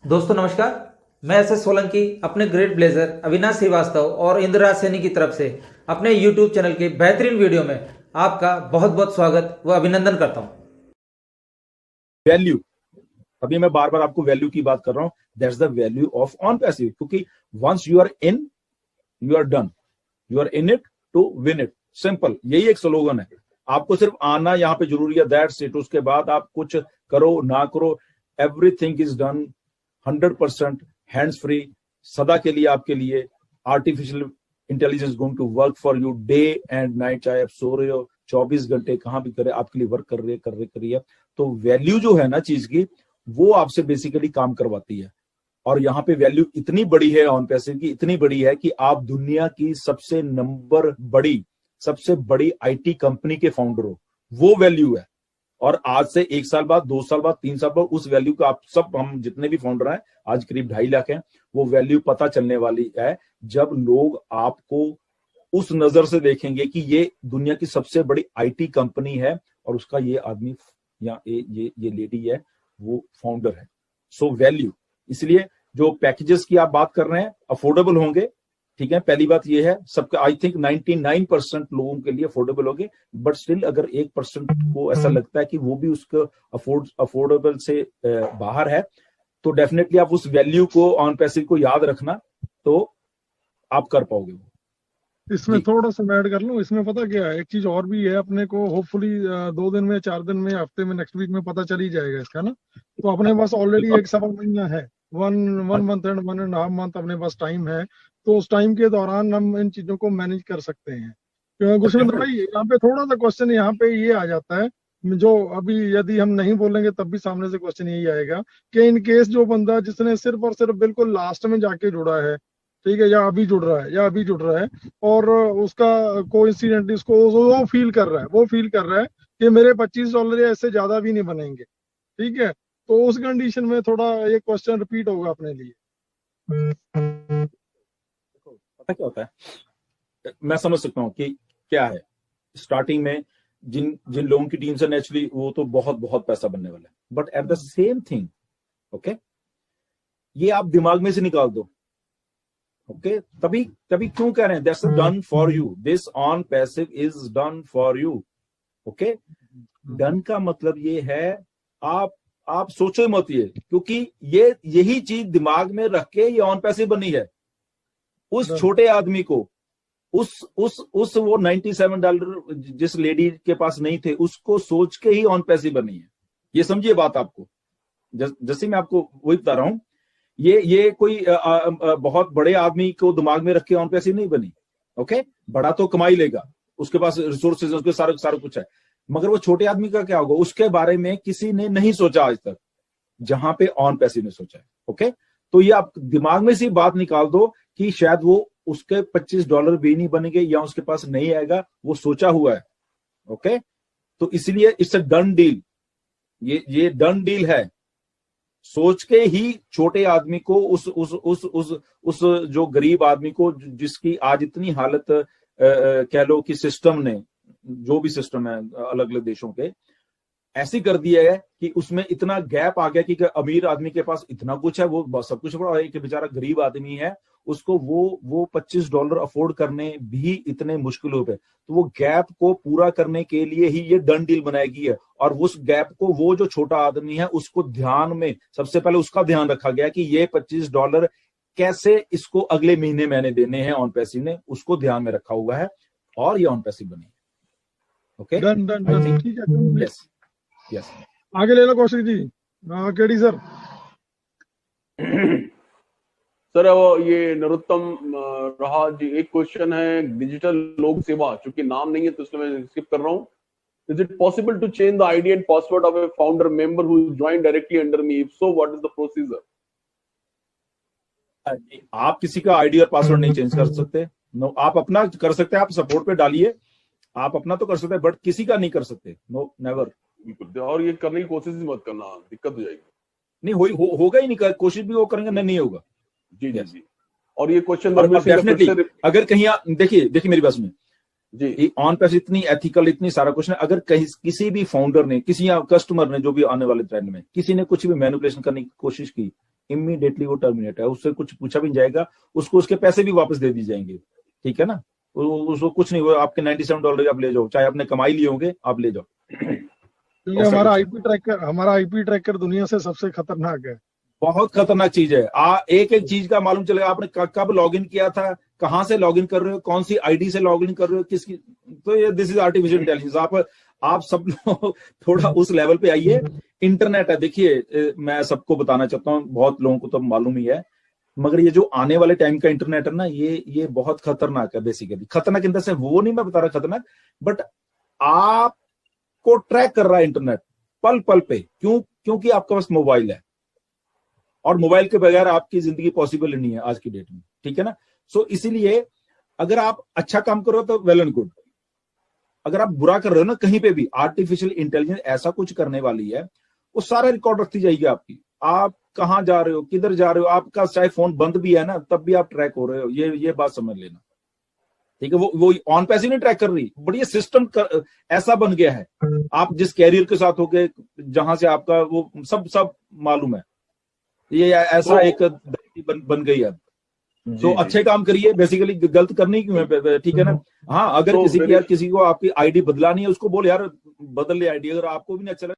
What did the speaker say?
दोस्तों नमस्कार। मैं एस सोलंकी अपने ग्रेट ब्लेजर अविनाश श्रीवास्तव और इंद्रराज सैनी की तरफ से अपने YouTube चैनल के बेहतरीन वीडियो में आपका बहुत बहुत स्वागत व अभिनंदन करता हूं। वैल्यू, अभी मैं बार बार आपको वैल्यू की बात कर रहा हूं। That's the value of on passive, क्योंकि once you are in, you are done, you are in it to win it. Simple, यही एक स्लोगन है। आपको सिर्फ आना यहाँ पे जरूरी है, दैट्स इट। उसके बाद आप कुछ करो ना करो, everything is done 100% hands free, सदा के लिए आपके लिए। Artificial intelligence going to work for you day and night. चाहे आप सो रहे हो 24 घंटे, कहां भी करे, आपके लिए वर्क कर रही है। तो वैल्यू जो है ना चीज की, वो आपसे बेसिकली काम करवाती है। और यहाँ पे वैल्यू इतनी बड़ी है ऑन पैसिव की, इतनी बड़ी है कि आप दुनिया की सबसे बड़ी आईटी कंपनी के फाउंडर हो, वो वैल्यू है। और आज से 1 साल बाद, 2 साल बाद, 3 साल बाद उस वैल्यू का आप सब, हम जितने भी फाउंडर हैं, आज करीब 2.5 लाख हैं, वो वैल्यू पता चलने वाली है जब लोग आपको उस नजर से देखेंगे कि ये दुनिया की सबसे बड़ी आईटी कंपनी है और उसका ये आदमी या ये लेडी है, वो फाउंडर है। सो वैल्यू, इसलिए जो पैकेजेस की आप बात कर रहे हैं अफोर्डेबल होंगे, ठीक है। पहली बात ये है, सबका आई थिंक 99% लोगों के लिए अफोर्डेबल होंगे, बट स्टिल अगर 1% को ऐसा लगता है कि वो भी उसको अफोर्डेबल से बाहर है, तो डेफिनेटली आप उस वैल्यू को, ऑन पैसिव को याद रखना, तो आप कर पाओगे वो। इसमें थोड़ा सा ऐड कर लूं, इसमें पता क्या है, एक चीज और भी है, अपने को होपफुली 2 दिन में, 4 दिन में, हफ्ते में, नेक्स्ट वीक में पता चल ही जाएगा इसका ना। तो अपने पास ऑलरेडी 1 सवा महीना है, 1 मंथ एंड 1.5 मंथ अपने पास टाइम है। तो उस टाइम के दौरान हम इन चीजों को मैनेज कर सकते हैं। गुरशेंद्र भाई, यहाँ पे थोड़ा सा क्वेश्चन यहाँ पे ये आ जाता है, जो अभी यदि हम नहीं बोलेंगे तब भी सामने से क्वेश्चन यही आएगा कि इन केस जो बंदा जिसने सिर्फ और सिर्फ बिल्कुल लास्ट में जाके जुड़ा है, ठीक है, या अभी जुड़ रहा है और उसका कोइंसिडेंटली उसको वो फील कर रहा है कि मेरे $25 या इससे ज्यादा भी नहीं बनेंगे, ठीक है, तो उस कंडीशन में थोड़ा एक क्वेश्चन रिपीट होगा अपने लिए। पता क्या होता है, मैं समझ सकता हूँ कि क्या है। स्टार्टिंग में जिन लोगों की टीम से नेचुरली वो तो बहुत बहुत पैसा बनने वाला है, but at the same thing, okay, ये आप दिमाग में से निकाल दो, ओके। तभी क्यों कह रहे हैं that's done for you, this on passive is done for you, okay. Done का मतलब ये है, आप सोचो मत ये, क्योंकि यही चीज दिमाग में रख के ये ऑन पैसिव बनी है। उस छोटे आदमी को, उस वो $97 जिस लेडी के पास नहीं थे, उसको सोच के ही ऑन पैसिव बनी है। ये समझिए बात आपको, जैसे मैं आपको वही बता रहा हूं, ये कोई बहुत बड़े आदमी को दिमाग में रख के ऑन पैसिव नहीं बनी, ओके। बड़ा तो कमाई लेगा, उसके पास रिसोर्सेज, उसके सारा कुछ है, मगर वो छोटे आदमी का क्या होगा, उसके बारे में किसी ने नहीं सोचा आज तक, जहां पे ऑन पैसिव ने सोचा है, ओके। तो ये आप दिमाग में से बात निकाल दो कि शायद वो उसके $25 भी नहीं बनेंगे या उसके पास नहीं आएगा, वो सोचा हुआ है, ओके। तो इसलिए इट्स अ डन डील, ये डन डील है। सोच के ही छोटे आदमी को, उस जो गरीब आदमी को, जिसकी आज इतनी हालत कह लो कि सिस्टम ने, जो भी सिस्टम है अलग अलग देशों के, ऐसी कर दिया है कि उसमें इतना गैप आ गया कि अमीर आदमी के पास इतना कुछ है, वो सब कुछ बड़ा, और एक बेचारा गरीब आदमी है, उसको वो $25 अफोर्ड करने भी इतने मुश्किल हो गए। तो वो गैप को पूरा करने के लिए ही ये डन डील बनाई है। और उस गैप को, वो जो छोटा आदमी है, उसको ध्यान में, सबसे पहले उसका ध्यान रखा गया कि ये $25 कैसे इसको अगले महीने मैंने देने हैं, ऑन पैसिव ने उसको ध्यान में रखा हुआ है, और ये ऑन पैसिव बनी है, ओके। डन, ठीक है, यस। आगे ले लो Kaushik ji. KD sir. Sir वो ये नरोत्तम रहा जी, एक क्वेश्चन है, डिजिटल लोक सेवा, चूंकि नाम नहीं है तो इसलिए मैं स्किप कर रहा हूँ। Is it possible to change the ID and password of a founder member who join directly under me? If so, what is the procedure? आप किसी का आईडी और पासवर्ड नहीं चेंज कर सकते। नो, आप अपना कर सकते हैं, आप सपोर्ट पे डालिए, आप अपना तो कर सकते हैं, बट किसी का नहीं कर सकते। No, never. बिल्कुल, और ये करने की कोशिश भी मत करना, दिक्कत हो जाएगी। नहीं होगा ही नहीं, कोशिश भी वो करेंगे नहीं होगा। जी जी जी। और ये क्वेश्चन डेफिनेटली, अगर कहीं देखिए मेरी बात में जी, ऑन पैसिव इतनी एथिकल, इतनी सारा क्वेश्चन है, अगर कहीं किसी भी फाउंडर ने, किसी कस्टमर ने, जो भी आने वाले ट्रेंड में किसी ने कुछ भी मैनिपुलेशन करने की कोशिश की, इमीडिएटली वो टर्मिनेट है, उससे कुछ पूछा भी नहीं जाएगा, उसको उसके पैसे भी वापस दे दिए जाएंगे, ठीक है ना। उसको कुछ नहीं, वो आपके $97 आप ले जाओ, चाहे आपने कमाई लिए होंगे आप ले जाओ। क्योंकि हमारा आईपी ट्रैकर दुनिया से सबसे खतरनाक है, बहुत खतरनाक चीज है। एक एक चीज का मालूम चलेगा, आपने कब लॉगिन किया था, कहां से लॉगिन कर रहे हो, कौन सी आईडी से लॉगिन कर रहे हो, किसकी। तो ये दिस इज आर्टिफिशियल इंटेलिजेंस। आप सब लोग थोड़ा उस लेवल पे आइए। इंटरनेट है, देखिए मैं सबको बताना चाहता हूँ, बहुत लोगों को तो मालूम ही है, मगर ये जो आने वाले टाइम का इंटरनेट है ना, ये बहुत खतरनाक है। बेसिकली खतरनाक इन द सेंस वो नहीं मैं बता रहा खतरनाक, बट आपको ट्रैक कर रहा है इंटरनेट पल पल पे। क्योंकि आपके पास मोबाइल है, और मोबाइल के बगैर आपकी जिंदगी पॉसिबल नहीं है आज की डेट में, ठीक है ना। सो इसीलिए अगर आप अच्छा काम करो तो वेल एंड गुड, अगर आप बुरा कर रहे हो ना कहीं पे भी, आर्टिफिशियल इंटेलिजेंस ऐसा कुछ करने वाली है, वो सारा रिकॉर्ड रखती जाएगी आपकी, आप कहां जा रहे हो, किधर जा रहे हो, आपका चाहे फोन बंद भी है ना तब भी आप ट्रैक हो रहे हो, ये बात समझ लेना, ठीक है। वो ऑन पैसिव नहीं ट्रैक कर रही, बट ये सिस्टम ऐसा बन गया है, आप जिस कैरियर के साथ हो गए, जहां से आपका वो सब मालूम है, ये ऐसा एक बन गई है। तो अच्छे काम करिए, बेसिकली गलत करनी क्यों है, ठीक है ना। हाँ, अगर किसी को आपकी आईडी बदलानी है, उसको बोल यार बदल ले आईडी, अगर आपको भी नहीं अच्छा लगे।